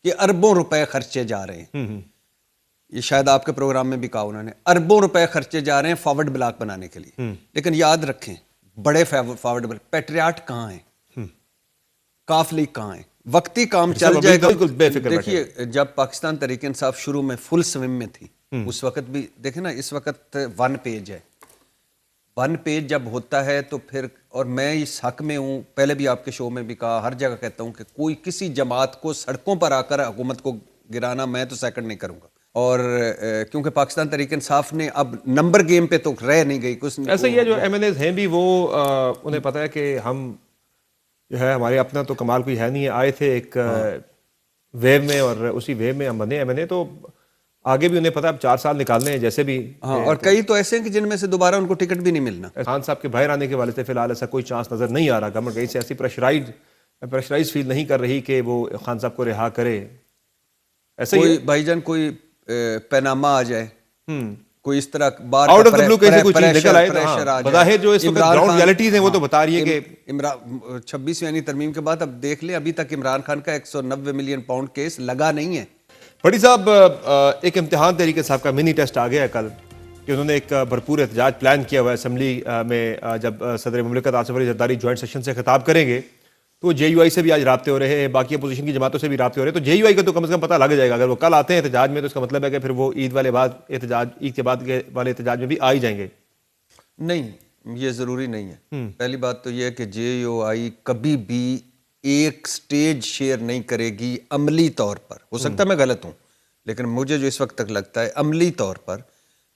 کہ اربوں روپے خرچے جا رہے ہیں. یہ شاید آپ کے پروگرام میں بھی کہا انہوں نے, اربوں روپے خرچے جا رہے ہیں فارورڈ بلاک بنانے کے لیے. لیکن یاد رکھیں بڑے فارورڈ بلاک پیٹریاٹ کہاں ہیں, کاف لیگ کہاں ہیں, وقتی کام چل جائے گا. دیکھیے جب پاکستان تحریک انصاف شروع میں فل سوم میں تھی اس وقت بھی دیکھیں نا, اس وقت 1 پیج ہے. 1 پیج جب ہوتا ہے تو پھر, اور میں اس حق میں ہوں, پہلے بھی آپ کے شو میں بھی کہا, ہر جگہ کہتا ہوں کہ کوئی کسی جماعت کو سڑکوں پر آ کر حکومت کو گرانا میں تو سیکنڈ نہیں کروں گا. اور کیونکہ پاکستان تحریک انصاف نے اب نمبر گیم پہ تو رہ نہیں گئی کچھ. ایسا ہی ہے جو ایم این ایز ہیں بھی وہ انہیں پتہ ہے کہ ہم جو ہے ہمارے اپنا تو کمال کوئی ہے نہیں ہے, آئے تھے ایک ویو میں اور اسی ویو میں ہم بنے ایم این اے, تو آگے بھی انہیں پتہ اب 4 سال نکالنے ہیں جیسے بھی. اور کئی تو ایسے ہیں کہ جن میں سے دوبارہ ان کو ٹکٹ بھی نہیں ملنا. خان صاحب کے باہر آنے کے والے سے فی الحال ایسا کوئی چانس نظر نہیں آ رہا. گورنمنٹ کہیں سے ایسی پریشرائز فیل نہیں کر رہی کہ وہ خان صاحب کو رہا کرے. ایسا کوئی بھائی جان کوئی پیناما آ جائے, کوئی اس طرح بار آؤٹ آف دا بلو کیسے کوئی چیز نکل آئے, بظاہر جو اس وقت گراؤنڈ ریالٹیز ہیں وہ تو بتا رہی ہے کہ 26ویں ترمیم کے بعد اب دیکھ لیں ابھی تک عمران خان کا 190 ملین پاؤنڈ کیس لگا نہیں ہے. بڑی صاحب ایک امتحان تحریک انصاف کا منی ٹیسٹ آ گیا ہے کل, کہ انہوں نے ایک بھرپور احتجاج پلان کیا ہوا ہے اسمبلی میں. جب صدر مملکت آصف علی زرداری جوائنٹ سیشن سے خطاب کریں گے تو جے یو آئی سے بھی آج رابطے ہو رہے ہیں, باقی اپوزیشن کی جماعتوں سے بھی رابطے ہو رہے ہیں. تو جے یو آئی کا تو کم از کم پتہ لگ جائے گا, اگر وہ کل آتے ہیں احتجاج میں تو اس کا مطلب ہے کہ پھر وہ عید کے بعد والے احتجاج میں بھی آ ہی جائیں گے. نہیں, یہ ضروری نہیں ہے. پہلی بات تو یہ ہے کہ جے یو آئی کبھی بھی ایک سٹیج شیئر نہیں کرے گی عملی طور پر. ہو سکتا ہے میں غلط ہوں, لیکن مجھے جو اس وقت تک لگتا ہے عملی طور پر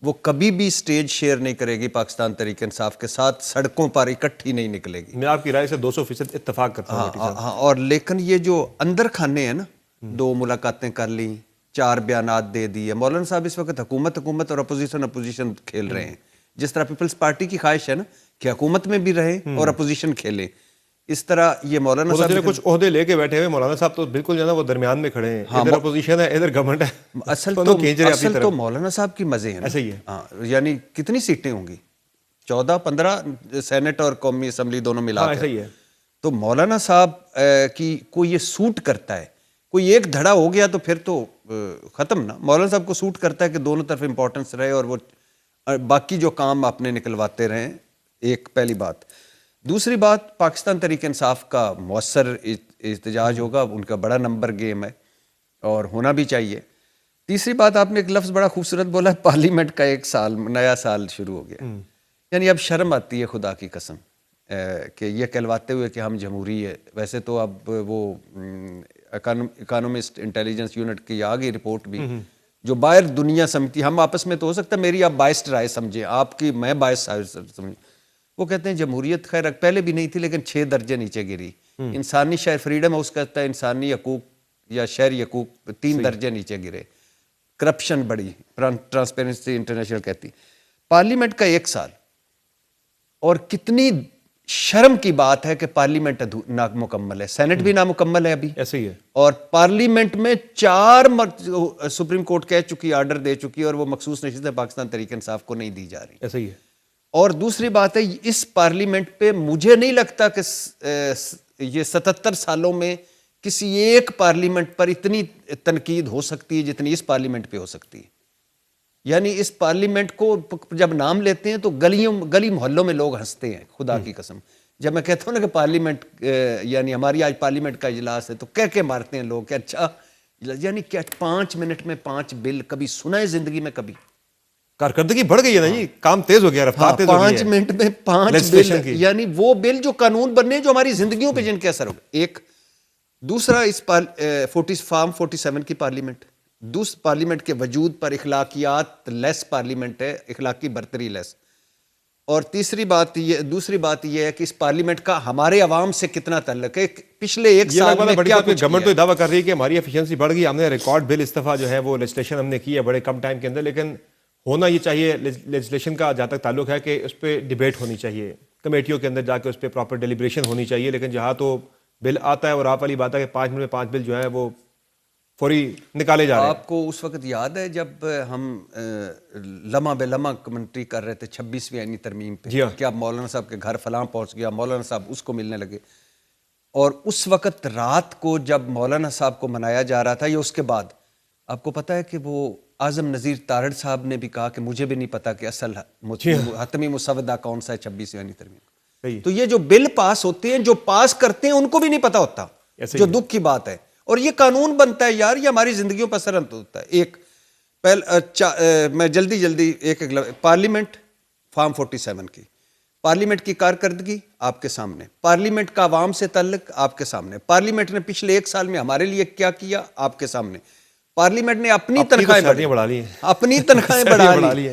وہ کبھی بھی سٹیج شیئر نہیں کرے گی پاکستان تحریک انصاف کے ساتھ, سڑکوں پر اکٹھی نہیں نکلے گی. میں آپ کی رائے سے 200% اتفاق کرتا ہوں. ہاں, اور لیکن یہ جو اندر کھانے ہیں نا, 2 ملاقاتیں کر لیں, 4 بیانات دے دیے. مولانا صاحب اس وقت حکومت اور اپوزیشن کھیل رہے ہیں, جس طرح پیپلز پارٹی کی خواہش ہے نا کہ حکومت میں بھی رہیں اور اپوزیشن کھیلیں, اس طرح یہ مولانا صاحب کچھ عہدے لے کے بیٹھے ہوئے. مولانا صاحب تو بالکل جو ہے نا وہ درمیان میں کھڑے ہیں, ادھر اپوزیشن ہے ادھر گورنمنٹ ہے. اصل تو مولانا صاحب کی مزے ہیں. ایسا ہی ہے. ہاں, یعنی کتنی سیٹیں ہوں گی, 14-15 سینٹ اور قومی اسمبلی دونوں ملا کے. ایسا ہی ہے. تو مولانا صاحب کی کو یہ سوٹ کرتا ہے. کوئی ایک دھڑا ہو گیا تو پھر تو ختم نا. مولانا صاحب کو سوٹ کرتا ہے کہ دونوں طرف امپورٹنس رہے اور وہ باقی جو کام اپنے نکلواتے رہیں. ایک پہلی بات. دوسری بات, پاکستان تحریک انصاف کا مؤثر احتجاج ہوگا, ان کا بڑا نمبر گیم ہے اور ہونا بھی چاہیے. تیسری بات, آپ نے ایک لفظ بڑا خوبصورت بولا ہے, پارلیمنٹ کا ایک سال نیا سال شروع ہو گیا. یعنی اب شرم آتی ہے خدا کی قسم کہ یہ کہلواتے ہوئے کہ ہم جمہوری ہے. ویسے تو اب وہ اکانومسٹ انٹیلیجنس یونٹ کی آ گئی رپورٹ بھی, جو باہر دنیا سمجھتی, ہم آپس میں تو ہو سکتا ہے میری آپ بائسڈ رائے سمجھیں, آپ کی میں بائسڈ رائے سمجھیں. وہ کہتے ہیں جمہوریت خیر پہلے بھی نہیں تھی لیکن 6 درجے نیچے گری. انسانی شہر فریڈم ہاؤس کہتا ہے انسانی حقوق یا شہری حقوق 3 درجے نیچے گرے. کرپشن بڑی, ٹرانسپیرنسی انٹرنیشنل کہتی. پارلیمنٹ کا 1 سال, اور کتنی شرم کی بات ہے کہ پارلیمنٹ نامکمل ہے, سینٹ بھی نامکمل ہے ابھی. ایسا ہی ہے. اور پارلیمنٹ میں 4 سپریم کورٹ کہہ چکی, آرڈر دے چکی, اور وہ مخصوص نشستیں پاکستان تحریک انصاف کو نہیں دی جا رہی. ایسا ہی ہے. اور دوسری بات ہے, اس پارلیمنٹ پہ مجھے نہیں لگتا کہ یہ 77 سالوں میں کسی ایک پارلیمنٹ پر اتنی تنقید ہو سکتی ہے جتنی اس پارلیمنٹ پہ ہو سکتی ہے. یعنی اس پارلیمنٹ کو جب نام لیتے ہیں تو گلی محلوں میں لوگ ہنستے ہیں خدا کی قسم. جب میں کہتا ہوں نا کہ پارلیمنٹ یعنی ہماری آج پارلیمنٹ کا اجلاس ہے تو کہہ مارتے ہیں لوگ کہ اچھا, یعنی کیا 5 منٹ میں 5 بل کبھی سنا ہے زندگی میں؟ کبھی کارکردگی بڑھ گئی ہے نا جی, کام تیز ہو گیا, رفتار تیز ہو گئی ہے. 5 منٹ میں 5 بل, یعنی وہ بل جو قانون بننے جو ہماری زندگیوں پہ جن کے اثر ہوگا. ایک دوسرا, اس فارم 47 کی پارلیمنٹ, دوسرے پارلیمنٹ کے وجود پر اخلاقیات لیس پارلیمنٹ ہے, اخلاقی برتری لیس. اور دوسری بات یہ ہے کہ اس پارلیمنٹ کا ہمارے عوام سے کتنا تعلق ہے. پچھلے 1 سال میں کیا کچھ گورنمنٹ تو دعویٰ کر رہی ہے کہ ہماری ایفیشنسی بڑھ گئی, ہم نے ریکارڈ بل استفا جو ہے وہ لیجسلیشن ہم نے کی ہے بڑے کم ٹائم کے اندر. لیکن ہونا یہ چاہیے لیجسلیشن کا جہاں تک تعلق ہے کہ اس پہ ڈیبیٹ ہونی چاہیے, کمیٹیوں کے اندر جا کے اس پہ پراپر ڈیلیبریشن ہونی چاہیے. لیکن جہاں تو بل آتا ہے اور آپ والی بات ہے کہ 5 منٹ میں 5 بل جو ہے وہ فوری نکالے جا رہے ہیں. آپ کو اس وقت یاد ہے جب ہم لمحہ بے لمحہ کمنٹری کر رہے تھے 26ویں آئینی ترمیم پہ, کہ اب مولانا صاحب کے گھر فلاں پہنچ گیا, مولانا صاحب اس کو ملنے لگے. اور اس وقت رات کو جب مولانا صاحب کو منایا جا رہا تھا یا اس کے بعد، آپ کو پتہ ہے کہ وہ اعظم نذیر تارڑ صاحب نے بھی کہا کہ مجھے بھی نہیں پتا کہ اصل حتمی مسودہ کون سا ہے 26ویں ترمیم. تو یہ جو بل پاس ہوتے ہیں، جو پاس کرتے ہیں ان کو بھی نہیں پتا ہوتا، جو دکھ کی بات ہے. اور یہ قانون بنتا ہے یار، یہ ہماری زندگیوں پر اثر ہوتا ہے. ایک میں جلدی ایک پارلیمنٹ فارم 47 کی، پارلیمنٹ کی کارکردگی آپ کے سامنے، پارلیمنٹ کا عوام سے تعلق آپ کے سامنے، پارلیمنٹ نے پچھلے 1 سال میں ہمارے لیے کیا کیا آپ کے سامنے. پارلیمنٹ نے اپنی تنخواہیں بڑھا لی، اپنی تنخواہیں بڑھا لی،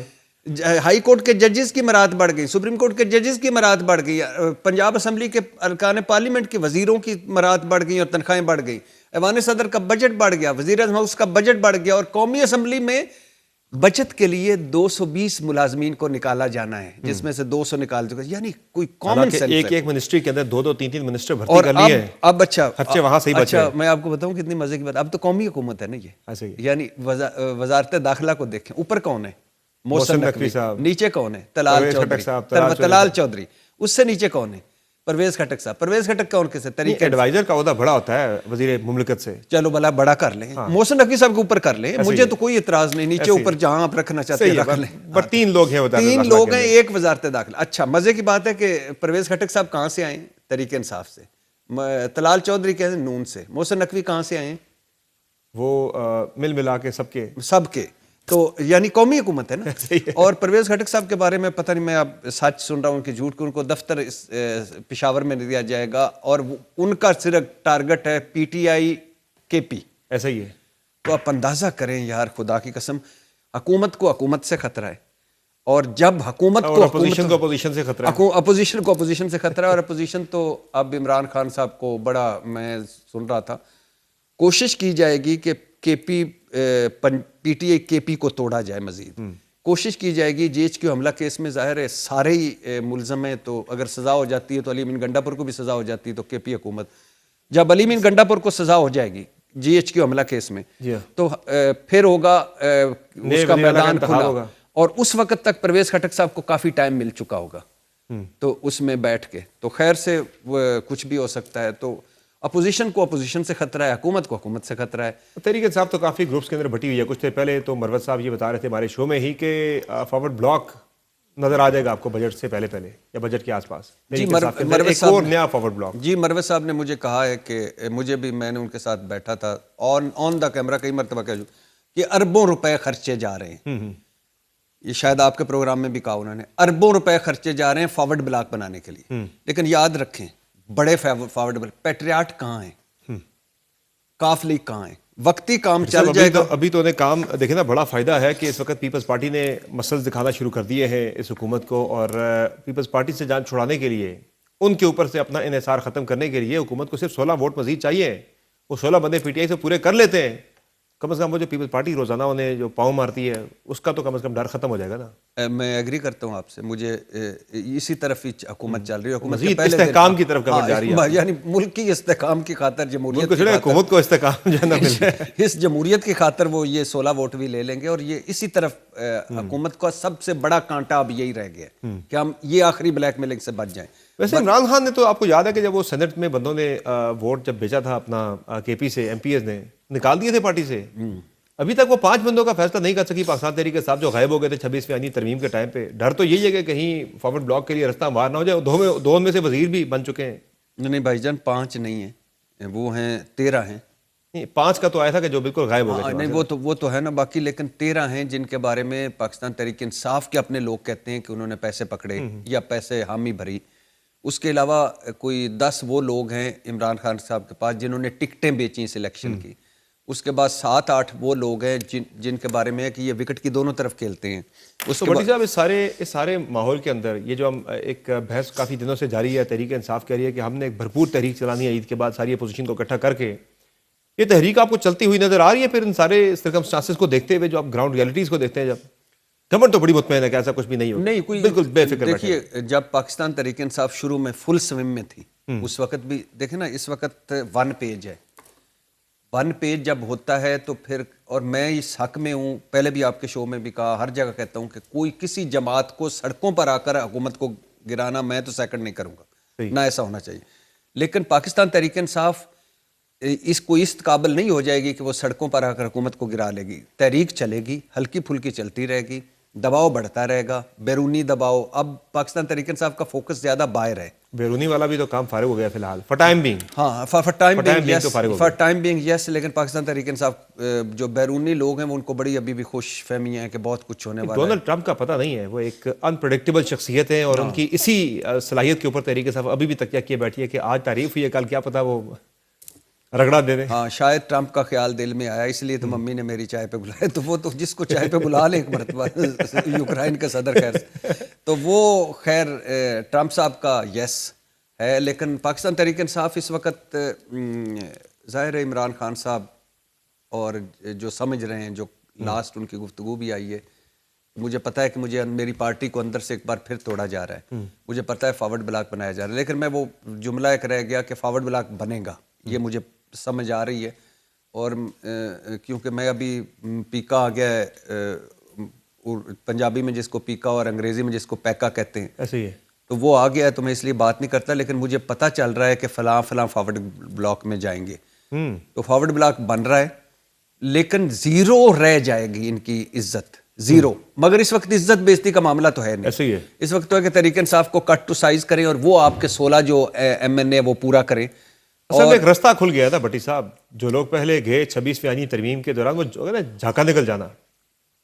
ہائی کورٹ کے ججز کی مراد بڑھ گئی، سپریم کورٹ کے ججز کی مراد بڑھ گئی، پنجاب اسمبلی کے ارکان پارلیمنٹ کے وزیروں کی مراد بڑھ گئی اور تنخواہیں بڑھ گئی، ایوان صدر کا بجٹ بڑھ گیا، وزیر اعظم ہاؤس کا بجٹ بڑھ گیا، اور قومی اسمبلی میں بچت کے لیے 220 ملازمین کو نکالا جانا ہے، جس میں سے 200 نکال چکے. یعنی کوئی کامن سینس ہے. ایک منسٹری کے اندر 2-3 منسٹر بھرتی کر لیے ہیں. اب اچھا خرچے وہاں سے ہی بچے. میں آپ کو بتاؤں کتنی مزے کی بات، اب تو قومی حکومت ہے نا یہ. یعنی وزارت داخلہ کو دیکھیں، اوپر کون ہے؟ محسن نقوی صاحب. نیچے کون ہے؟ طلال چودھری. اس سے نیچے کون ہے؟ پرویز خٹک صاحب. پرویز خٹک کون کیسے طریقے؟ ایڈوائزر کا عہدہ بڑا ہوتا ہے وزیر مملکت سے. چلو بھلا بڑا کر لیں، محسن نقوی صاحب کے اوپر کر لیں، مجھے تو کوئی اعتراض نہیں، نیچے اوپر جہاں آپ رکھنا چاہتے ہیں رکھ لیں. پر 3 لوگ ہیں، 3 لوگ ہیں، ایک وزارت داخلہ. اچھا مزے کی بات ہے کہ پرویز خٹک صاحب کہاں سے آئے؟ تحریک انصاف سے. طلال چودھری کہتے ہیں نون سے. محسن نقوی کہاں سے آئے؟ وہ مل ملا کے سب کے. تو یعنی قومی حکومت ہے نا. اور پرویز خٹک صاحب کے بارے میں پتہ نہیں، میں اب سچ سن رہا ہوں کہ جھوٹ، کہ ان کو دفتر پشاور میں دیا جائے گا، اور ان کا صرف ٹارگٹ ہے PTI KP. ایسا ہی ہے. تو آپ اندازہ کریں یار، خدا کی قسم، حکومت کو حکومت سے خطرہ ہے، اور جب حکومت کو اپوزیشن کو اپوزیشن سے خطرہ ہے، اپوزیشن کو اپوزیشن سے خطرہ ہے. اور اپوزیشن تو اب عمران خان صاحب کو بڑا، میں سن رہا تھا، کوشش کی جائے گی کہ PTI KP کو توڑا جائے. مزید کوشش کی جائے گی. GHQ حملہ کیس میں ظاہر ہے سارے ہی ملزم ہیں، تو اگر سزا ہو جاتی ہے تو علی امین گنڈا پور کو بھی سزا ہو جاتی ہے، تو KP حکومت جب علی امین گنڈا پور کو سزا ہو جائے گی GHQ حملہ کیس میں، تو پھر ہوگا اس کا میدان کھلا ہوگا، اور اس وقت تک پرویز خٹک صاحب کو کافی ٹائم مل چکا ہوگا، تو اس میں بیٹھ کے تو خیر سے کچھ بھی ہو سکتا ہے. تو اپوزیشن کو اپوزیشن سے خطرہ ہے، حکومت کو حکومت سے خطرہ ہے. تحریک انصاف تو کافی گروپس کے اندر بٹی ہوئی ہے. کچھ دیر پہلے تو مروت صاحب یہ بتا رہے تھے ہمارے شو میں ہی کہ فارورڈ بلاک نظر آ جائے گا آپ کو بجٹ سے پہلے یا بجٹ کے آس پاس. جی مروت صاحب نے مجھے کہا ہے کہ مجھے بھی، میں نے ان کے ساتھ بیٹھا تھا آن دا کیمرہ کئی مرتبہ کہا کہ اربوں روپے خرچے جا رہے ہیں. یہ شاید آپ کے پروگرام میں بھی کہا انہوں نے، اربوں روپے خرچے جا رہے ہیں فارورڈ بلاک بنانے کے لیے. لیکن یاد رکھیں، بڑے فارورڈ بلاک پیٹریاٹ کہاں ہیں؟ کاف لیگ کہاں ہیں؟ وقتی کام چل جائے گا. ابھی تو انہیں کام دیکھیں نا، بڑا فائدہ ہے کہ اس وقت پیپلز پارٹی نے مسلز دکھانا شروع کر دیے ہیں اس حکومت کو، اور پیپلز پارٹی سے جان چھڑانے کے لیے، ان کے اوپر سے اپنا انحصار ختم کرنے کے لیے حکومت کو صرف 16 ووٹ مزید چاہیے. وہ 16 بندے PTI سے پورے کر لیتے ہیں، کم از کم وہ جو پیپلز پارٹی روزانہ انہیں جو پاؤں مارتی ہے اس کا تو کم از کم ڈر ختم ہو جائے گا نا. میں ایگری کرتا ہوں آپ سے. مجھے اسی طرف ہی حکومت چل رہی ہے، حکومت کے پہلے استحکام کی طرف کمر جاری ہے، یعنی ملک کی استحکام کی خاطر، جمہوریت کی حکومت کو استحکام جو ہے نا اس جمہوریت کی خاطر وہ یہ 16 ووٹ بھی لے لیں گے. اور یہ اسی طرف حکومت کا سب سے بڑا کانٹا اب یہی رہ گیا کہ ہم یہ آخری بلیک میلنگ سے بچ جائیں. ویسے عمران خان نے تو، آپ کو یاد ہے کہ جب وہ سینٹ میں بندوں نے ووٹ جب بھیجا تھا اپنا KP سے، MPs نے نکال دیے تھے پارٹی سے. ابھی تک وہ 5 بندوں کا فیصلہ نہیں کر سکی پاکستان تحریک انصاف جو غائب ہو گئے تھے 26ویں آئینی ترمیم کے ٹائم پہ. ڈر تو یہی ہے کہ کہیں فارورڈ بلاک کے لیے رستہ ہموار نہ ہو جائے. دو میں سے وزیر بھی بن چکے ہیں. نہیں بھائی جان، 5 نہیں ہیں، وہ ہیں 13 ہیں. 5 کا تو آیا تھا کہ جو بالکل غائب ہو گئے. نہیں وہ تو ہے نا باقی، لیکن 13 ہیں جن کے بارے میں پاکستان تحریک انصاف کے اپنے لوگ کہتے ہیں کہ انہوں نے پیسے پکڑے یا پیسے حامی بھری. اس کے علاوہ کوئی 10 وہ لوگ ہیں عمران خان صاحب کے پاس جنہوں نے ٹکٹیں بیچی اس الیکشن کی. اس کے بعد 7-8 وہ لوگ ہیں جن کے بارے میں ہے کہ یہ وکٹ کی دونوں طرف کھیلتے ہیں. تو بٹی صاحب، اس سارے ماحول کے اندر یہ جو ہم ایک بحث کافی دنوں سے جاری ہے، تحریک انصاف کہہ رہی ہے کہ ہم نے ایک بھرپور تحریک چلانی ہے عید کے بعد ساری اپوزیشن کو اکٹھا کر کے. یہ تحریک آپ کو چلتی ہوئی نظر آ رہی ہے پھر ان سارے سرکمسٹانسز کو دیکھتے ہوئے، جو آپ گراؤنڈ ریالٹیز کو دیکھتے ہیں؟ جب گورنمنٹ تو بڑی مطمئن ہے کہ ایسا کچھ بھی نہیں ہوگا، کوئی بالکل بے فکر. دیکھیے، جب پاکستان تحریک انصاف شروع میں فل سوئم میں تھی، اس وقت بھی دیکھیں نا، اس وقت 1 پیج ہے. 1 پیج جب ہوتا ہے تو پھر، اور میں اس حق میں ہوں، پہلے بھی آپ کے شو میں بھی کہا، ہر جگہ کہتا ہوں کہ کوئی کسی جماعت کو سڑکوں پر آ کر حکومت کو گرانا میں تو سیکنڈ نہیں کروں گا، نہ ایسا ہونا چاہیے. لیکن پاکستان تحریک انصاف اس قابل نہیں ہو جائے گی کہ وہ سڑکوں پر آ کر حکومت کو گرا لے گی. تحریک چلے گی, ہلکی پھلکی چلتی رہے گی, دباؤ بڑھتا رہے گا, بیرونی دباؤ. اب پاکستان تحریک انصاف کا فوکس زیادہ باہر ہے. بیرونی والا بھی تو کام فارغ ہو گیا فی الحال فار ٹائم بینگ. ہاں فار ٹائم بینگ یس, لیکن پاکستان تحریک انصاف جو بیرونی لوگ ہیں وہ ان کو بڑی ابھی بھی خوش فہمیاں ہیں کہ بہت کچھ ہونے والا ہے. ڈونلڈ ٹرمپ کا پتہ نہیں ہے, وہ ایک انپریڈکٹیبل شخصیت ہے اور ان کی اسی صلاحیت کے اوپر تحریک انصاف ابھی بھی تکیہ کیے بیٹھی ہے کہ آج تعریف ہوئی ہے, کل کیا پتہ وہ رگڑا دے دیں. ہاں شاید ٹرمپ کا خیال دل میں آیا, اس لیے تو ممی نے میری چائے پہ بلایا. تو وہ تو جس کو چائے پہ بلا لے ایک مرتبہ یوکرائن کا صدر خیر, تو وہ خیر ٹرمپ صاحب کا یس ہے. لیکن پاکستان تحریک انصاف اس وقت ظاہر ہے عمران خان صاحب اور جو سمجھ رہے ہیں, جو لاسٹ ان کی گفتگو بھی آئی ہے, مجھے پتہ ہے کہ میری پارٹی کو اندر سے ایک بار پھر توڑا جا رہا ہے, مجھے پتہ ہے فارورڈ بلاک بنایا جا رہا ہے, لیکن میں وہ جملہ ایک رہ گیا کہ فارورڈ بلاک بنے گا, یہ مجھے سمجھ آ رہی ہے. اور کیونکہ میں ابھی پیکا آ گیا ہے, پنجابی میں جس کو پیکا اور انگریزی میں جس کو پیکا کہتے ہیں, ایسے ہی ہے, تو وہ آ گیا ہے, تو میں اس لیے بات نہیں کرتا. لیکن مجھے پتہ چل رہا ہے کہ فلاں فارورڈ بلاک میں جائیں گے, تو فارورڈ بلاک بن رہا ہے, لیکن زیرو رہ جائے گی ان کی عزت, زیرو. مگر اس وقت عزت بیزتی کا معاملہ تو ہے نہیں, ایسے ہی ہے. اس وقت تو ہے کہ تحریک انصاف کو کٹ ٹو سائز کریں اور وہ آپ کے 16 جو MNA وہ پورا کریں. اصل میں ایک رستہ کھل گیا تھا بھٹی صاحب, جو لوگ پہلے گئے 26ویں آئینی ترمیم کے دوران, وہ جو ہے نا جھانکا نکل جانا,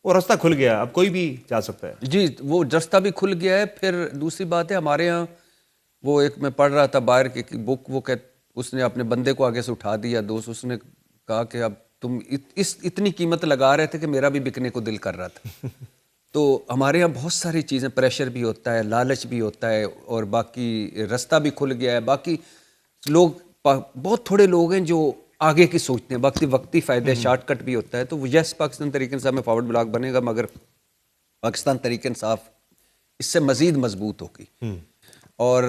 وہ رستہ کھل گیا, اب کوئی بھی جا سکتا ہے. جی وہ رستہ بھی کھل گیا ہے. پھر دوسری بات ہے ہمارے ہاں وہ ایک میں پڑھ رہا تھا باہر کی بک, وہ کہ اس نے اپنے بندے کو آگے سے اٹھا دیا دوست, اس نے کہا کہ اب تم اتنی قیمت لگا رہے تھے کہ میرا بھی بکنے کو دل کر رہا تھا. تو ہمارے ہاں بہت ساری چیزیں, پریشر بھی ہوتا ہے, لالچ بھی ہوتا ہے, اور باقی رستہ بھی کھل گیا ہے. باقی لوگ بہت تھوڑے لوگ ہیں جو آگے کی سوچتے ہیں, وقتی فائدے, شارٹ کٹ بھی ہوتا ہے. تو یس پاکستان تحریک انصاف میں فارورڈ بلاک بنے گا, مگر پاکستان تحریک انصاف اس سے مزید مضبوط ہوگی. اور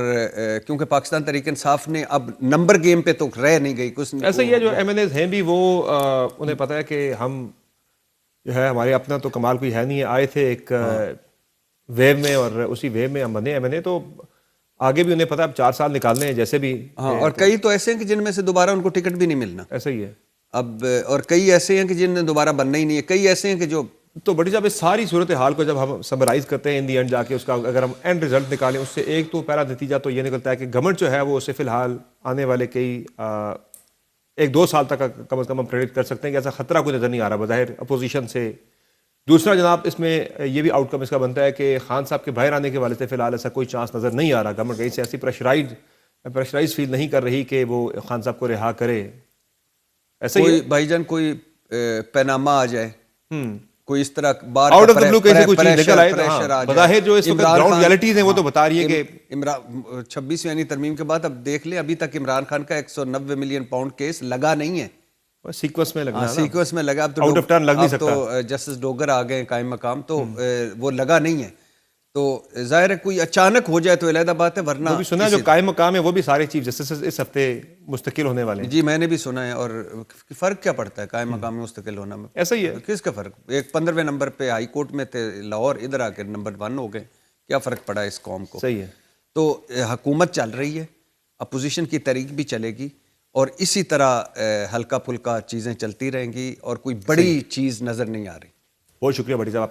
کیونکہ پاکستان تحریک انصاف نے اب نمبر گیم پہ تو رہ نہیں گئی کچھ. ایسا ہی ہے جو MNAs ہیں بھی, وہ انہیں پتہ ہے کہ ہم جو ہے ہمارے اپنا تو کمال کوئی ہے نہیں ہے, آئے تھے ایک ویو میں اور اسی ویو میں ہم بنے MNA, تو آگے بھی انہیں پتہ اب 4 سال نکالنے ہیں جیسے بھی. ہاں, اور کئی تو ایسے ہیں کہ جن میں سے دوبارہ ان کو ٹکٹ بھی نہیں ملنا. ایسا ہی ہے اب, اور کئی ایسے ہیں کہ جن نے دوبارہ بننا ہی نہیں ہے, کئی ایسے ہیں کہ جو. تو بڑی صاحب اس ساری صورتحال کو جب ہم سمرائز کرتے ہیں ان دی اینڈ جا کے, اس کا اگر ہم اینڈ رزلٹ نکالیں, اس سے ایک تو پہلا نتیجہ تو یہ نکلتا ہے کہ گورنمنٹ جو ہے وہ اسے فی الحال آنے والے کئی 1-2 سال تک کم از کم ہم پریڈکٹ کر سکتے ہیں کہ ایسا خطرہ کوئی نظر نہیں آ رہا بظاہر اپوزیشن سے. دوسرا جناب اس میں یہ بھی آؤٹ کم اس کا بنتا ہے کہ خان صاحب کے باہر آنے کے والے سے فی الحال ایسا کوئی چانس نظر نہیں آ رہا. گورنمنٹ کہیں سے ایسی پریشرائز فیل نہیں کر رہی کہ وہ خان صاحب کو رہا کرے. ایسا کوئی بھائی جان کوئی پیناما آ جائے, کوئی اس طرح بار آؤٹ آف دا بلو کیسے کوئی چیز نکل آئے, بظاہر جو اس وقت گراؤنڈ ریالٹیز ہیں وہ تو بتا رہی ہے کہ 26ویں یعنی ترمیم کے بعد اب دیکھ لیں, ابھی تک عمران خان کا 190 ملین پاؤنڈ کیس لگا نہیں ہے, سیکوینس میں لگنا, سیکوینس میں لگا. اب تو آؤٹ آف ٹرن لگ نہیں سکتا, تو جسٹس ڈوگر آ گئے قائم مقام, تو وہ لگا نہیں ہے. تو ظاہر ہے کوئی اچانک ہو جائے تو علیحدہ بات ہے, ورنہ وہ بھی سنا جو قائم مقام ہے وہ بھی سارے چیف جسٹس اس ہفتے مستقل ہونے والے ہیں. جی میں نے بھی سنا ہے. اور فرق کیا پڑتا ہے قائم مقام میں مستقل ہونا میں؟ ایسا ہی ہے, کس کا فرق؟ ایک 15ویں نمبر پہ ہائی کورٹ میں تھے لاہور, ادھر آ کے نمبر 1 ہو گئے, کیا فرق پڑا اس قوم کو؟ صحیح ہے. تو حکومت چل رہی ہے, اپوزیشن کی تحریک بھی چلے گی, اور اسی طرح ہلکا پھلکا چیزیں چلتی رہیں گی, اور کوئی بڑی چیز نظر نہیں آ رہی. بہت شکریہ بھٹی صاحب.